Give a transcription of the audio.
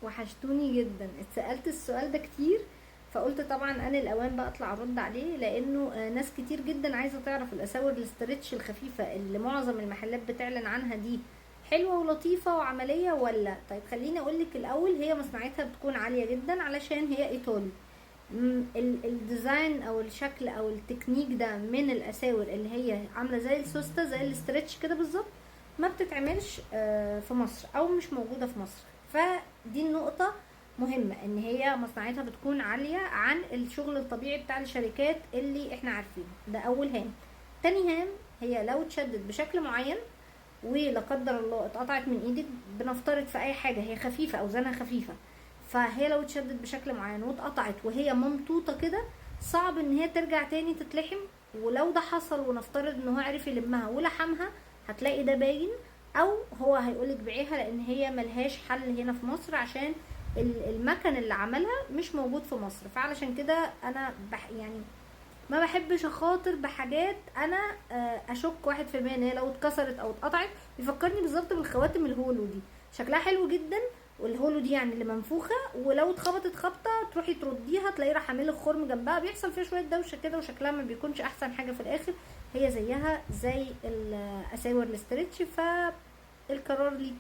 وحشتوني جدا، اتسألت السؤال ده كتير، فقلت طبعا انا الاوان بقى اطلع ارد عليه، لانه ناس كتير جدا عايزه تعرف الاساور الاسترتش الخفيفه اللي معظم المحلات بتعلن عنها دي حلوه ولطيفه وعمليه ولا. طيب خليني اقولك الاول، هي مصنعيتها بتكون عاليه جدا علشان هي ايطالي. الديزاين او الشكل او التكنيك ده من الاساور اللي هي عامله زي السوسته زي الاسترتش كده بالظبط، ما بتتعملش في مصر او مش موجوده في مصر. فدي النقطه مهمه، ان هي مصنعيتها بتكون عاليه عن الشغل الطبيعي بتاع الشركات اللي احنا عارفينه. ده اول هام. تاني هام، هي لو اتشدت بشكل معين ولا قدر الله اتقطعت من ايدك، بنفترض في اي حاجه هي خفيفه او زنها خفيفه، فهي لو اتشدت بشكل معين واتقطعت وهي ممطوطه كده، صعب ان هي ترجع تاني تتلحم. ولو ده حصل ونفترض ان هو عرف يلمها ولحمها، هتلاقي ده باين، او هو هيقولك بيعيها لان هي ملهاش حل هنا في مصر، عشان المكن اللي عملها مش موجود في مصر. فعلشان كده انا يعني ما بحبش اخاطر بحاجات انا اشك 1% ان هي لو اتكسرت او اتقطعت. بيفكرني بالظبط بالخواتم الهولو دي، شكلها حلو جدا، والهولو دي يعني اللي منفوخه، ولو اتخبطت خبطه تروحي ترديها تلاقي راح عامل خرم جنبها، بيحصل فيها شويه دوشه كده وشكلها ما بيكونش احسن حاجه في الاخر. هي زيها زي الاساور الاسترتش، فالقرار ليكي.